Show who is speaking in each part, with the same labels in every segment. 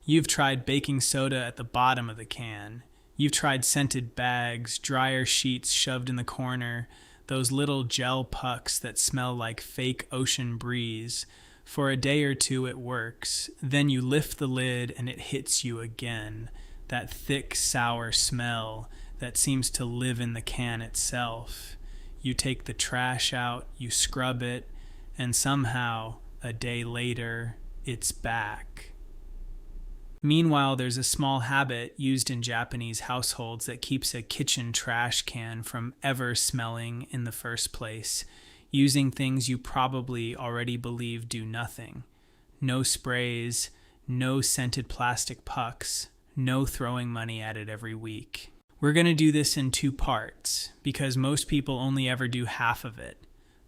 Speaker 1: You've tried baking soda at the bottom of the can. You've tried scented bags, dryer sheets shoved in the corner, those little gel pucks that smell like fake ocean breeze. For a day or two it works. Then you lift the lid and it hits you again. That thick, sour smell that seems to live in the can itself. You take the trash out, you scrub it, and somehow, a day later, it's back. Meanwhile, there's a small habit used in Japanese households that keeps a kitchen trash can from ever smelling in the first place, using things you probably already believe do nothing. No sprays, no scented plastic pucks, no throwing money at it every week. We're going to do this in 2 parts, because most people only ever do half of it.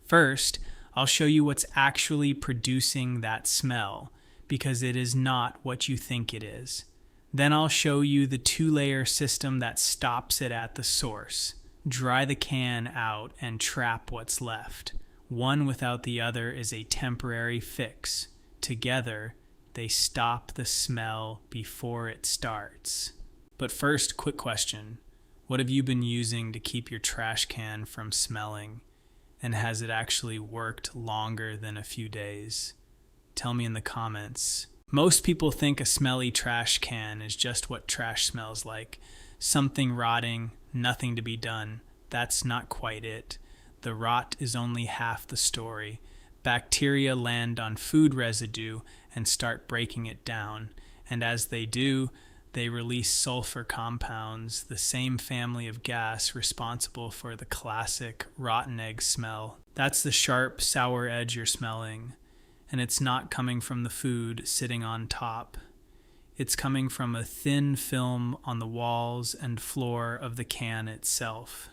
Speaker 1: First, I'll show you what's actually producing that smell, because it is not what you think it is. Then I'll show you the 2-layer system that stops it at the source. Dry the can out and trap what's left. One without the other is a temporary fix. Together, they stop the smell before it starts. But first, quick question. What have you been using to keep your trash can from smelling? And has it actually worked longer than a few days? Tell me in the comments. Most people think a smelly trash can is just what trash smells like. Something rotting, nothing to be done. That's not quite it. The rot is only half the story. Bacteria land on food residue and start breaking it down. And as they do, they release sulfur compounds, the same family of gas responsible for the classic rotten egg smell. That's the sharp, sour edge you're smelling. And it's not coming from the food sitting on top. It's coming from a thin film on the walls and floor of the can itself.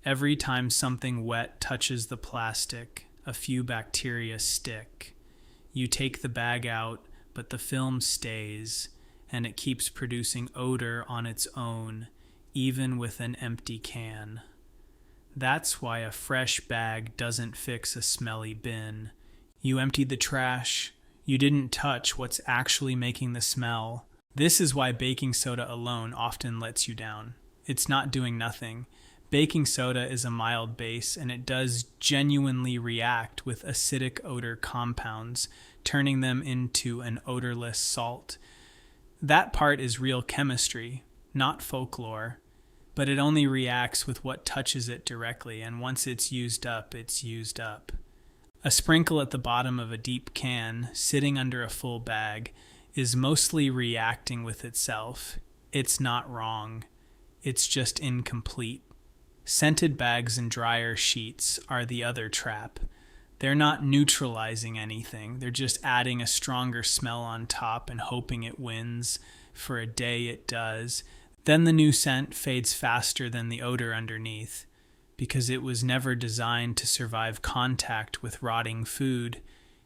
Speaker 1: Every time something wet touches the plastic, a few bacteria stick. You take the bag out, but the film stays, and it keeps producing odor on its own, even with an empty can. That's why a fresh bag doesn't fix a smelly bin. You emptied the trash. You didn't touch what's actually making the smell. This is why baking soda alone often lets you down. It's not doing nothing. Baking soda is a mild base, and it does genuinely react with acidic odor compounds, turning them into an odorless salt. That part is real chemistry, not folklore, but it only reacts with what touches it directly, and once it's used up, it's used up. A sprinkle at the bottom of a deep can, sitting under a full bag, is mostly reacting with itself. It's not wrong. It's just incomplete. Scented bags and dryer sheets are the other trap. They're not neutralizing anything. They're just adding a stronger smell on top and hoping it wins. For a day it does. Then the new scent fades faster than the odor underneath, because it was never designed to survive contact with rotting food,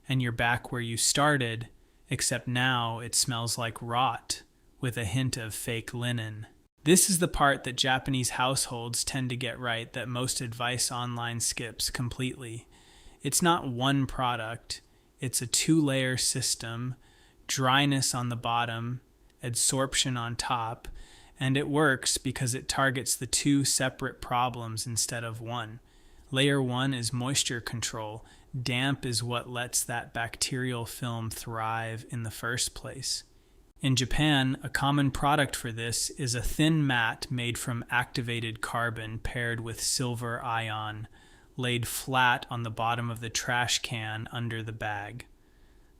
Speaker 1: and you're back where you started, except now it smells like rot, with a hint of fake linen. This is the part that Japanese households tend to get right that most advice online skips completely. It's not one product, it's a 2-layer system, dryness on the bottom, adsorption on top, and it works because it targets the 2 separate problems instead of one. Layer 1 is moisture control. Damp is what lets that bacterial film thrive in the first place. In Japan, a common product for this is a thin mat made from activated carbon paired with silver ion, laid flat on the bottom of the trash can under the bag.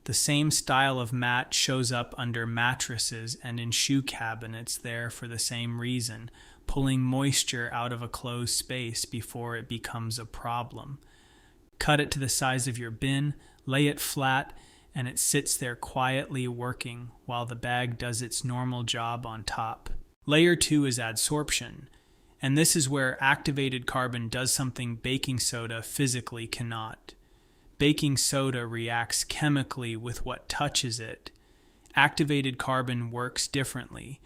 Speaker 1: The same style of mat shows up under mattresses and in shoe cabinets there for the same reason, pulling moisture out of a closed space before it becomes a problem. Cut it to the size of your bin, lay it flat, and it sits there quietly working while the bag does its normal job on top. Layer 2 is adsorption, and this is where activated carbon does something baking soda physically cannot. Baking soda reacts chemically with what touches it. Activated carbon works differently.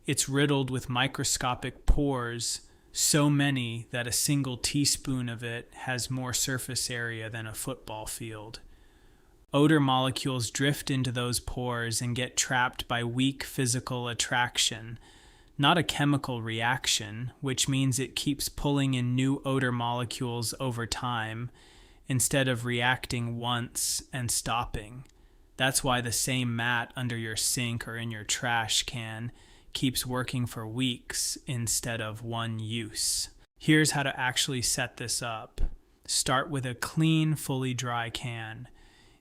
Speaker 1: It's riddled with microscopic pores, so many that a single teaspoon of it has more surface area than a football field. Odor molecules drift into those pores and get trapped by weak physical attraction, not a chemical reaction, which means it keeps pulling in new odor molecules over time instead of reacting once and stopping. That's why the same mat under your sink or in your trash can keeps working for weeks instead of one use. Here's how to actually set this up. Start with a clean, fully dry can.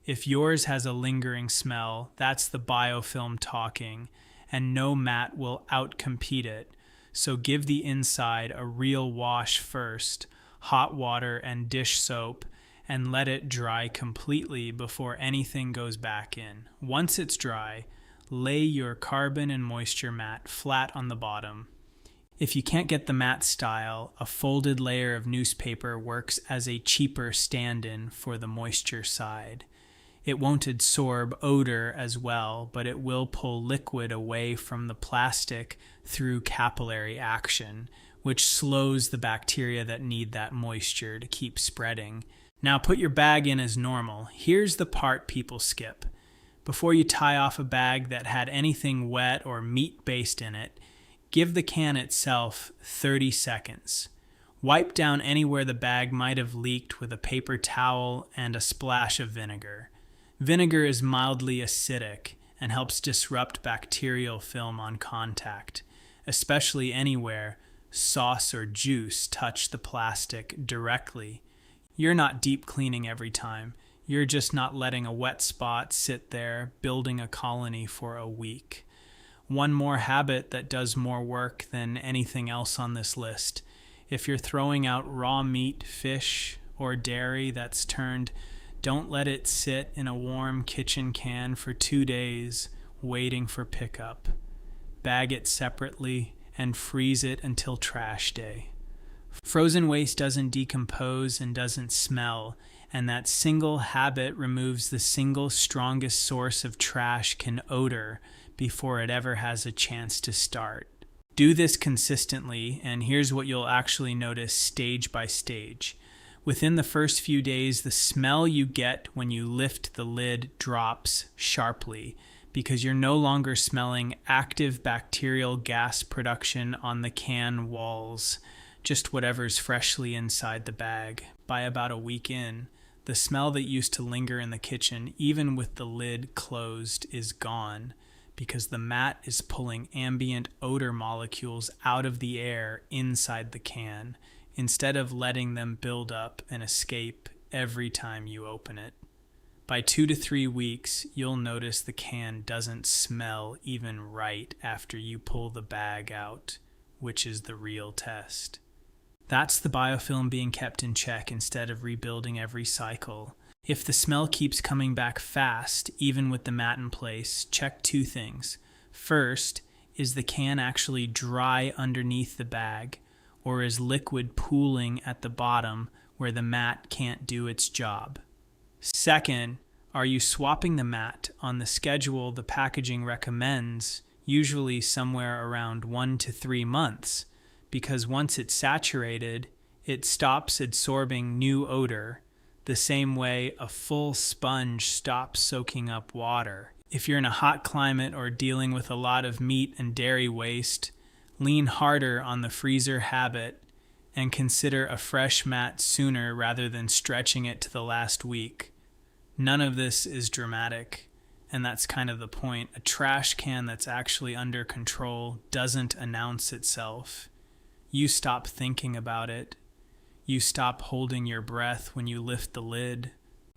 Speaker 1: If yours has a lingering smell, that's the biofilm talking, and no mat will outcompete it. So give the inside a real wash first, hot water and dish soap, and let it dry completely before anything goes back in. Once it's dry, lay your carbon and moisture mat flat on the bottom. If you can't get the mat style, a folded layer of newspaper works as a cheaper stand-in for the moisture side. It won't adsorb odor as well, but it will pull liquid away from the plastic through capillary action, which slows the bacteria that need that moisture to keep spreading. Now put your bag in as normal. Here's the part people skip. Before you tie off a bag that had anything wet or meat-based in it, give the can itself 30 seconds. Wipe down anywhere the bag might have leaked with a paper towel and a splash of vinegar. Vinegar is mildly acidic and helps disrupt bacterial film on contact, especially anywhere sauce or juice touch the plastic directly. You're not deep cleaning every time. You're just not letting a wet spot sit there, building a colony for a week. One more habit that does more work than anything else on this list. If you're throwing out raw meat, fish, or dairy that's turned, don't let it sit in a warm kitchen can for 2 days waiting for pickup. Bag it separately and freeze it until trash day. Frozen waste doesn't decompose and doesn't smell, and that single habit removes the single strongest source of trash can odor before it ever has a chance to start. Do this consistently, and here's what you'll actually notice stage by stage. Within the first few days, the smell you get when you lift the lid drops sharply because you're no longer smelling active bacterial gas production on the can walls, just whatever's freshly inside the bag. By about a week in, the smell that used to linger in the kitchen, even with the lid closed, is gone because the mat is pulling ambient odor molecules out of the air inside the can, instead of letting them build up and escape every time you open it. By 2 to 3 weeks, you'll notice the can doesn't smell even right after you pull the bag out, which is the real test. That's the biofilm being kept in check instead of rebuilding every cycle. If the smell keeps coming back fast, even with the mat in place, check 2 things. First, is the can actually dry underneath the bag, or is liquid pooling at the bottom where the mat can't do its job? Second, are you swapping the mat on the schedule the packaging recommends, usually somewhere around 1 to 3 months? Because once it's saturated, it stops absorbing new odor, the same way a full sponge stops soaking up water. If you're in a hot climate or dealing with a lot of meat and dairy waste, lean harder on the freezer habit and consider a fresh mat sooner rather than stretching it to the last week. None of this is dramatic, and that's kind of the point. A trash can that's actually under control doesn't announce itself. You stop thinking about it. You stop holding your breath when you lift the lid.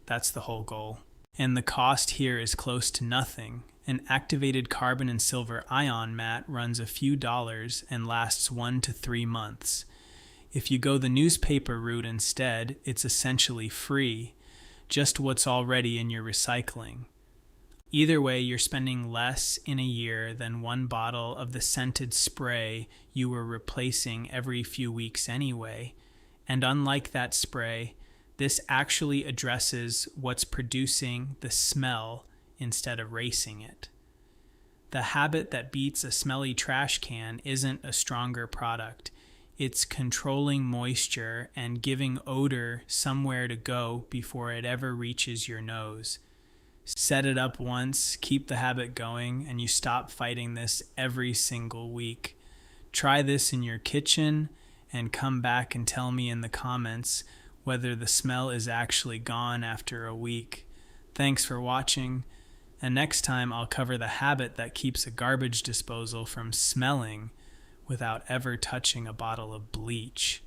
Speaker 1: That's the whole goal. And the cost here is close to nothing. An activated carbon and silver ion mat runs a few dollars and lasts 1 to 3 months. If you go the newspaper route instead, it's essentially free, just what's already in your recycling. Either way, you're spending less in a year than 1 bottle of the scented spray you were replacing every few weeks anyway. And unlike that spray, this actually addresses what's producing the smell instead of erasing it. The habit that beats a smelly trash can isn't a stronger product. It's controlling moisture and giving odor somewhere to go before it ever reaches your nose. Set it up once, keep the habit going, and you stop fighting this every single week. Try this in your kitchen and come back and tell me in the comments whether the smell is actually gone after a week. Thanks for watching, and next time I'll cover the habit that keeps a garbage disposal from smelling without ever touching a bottle of bleach.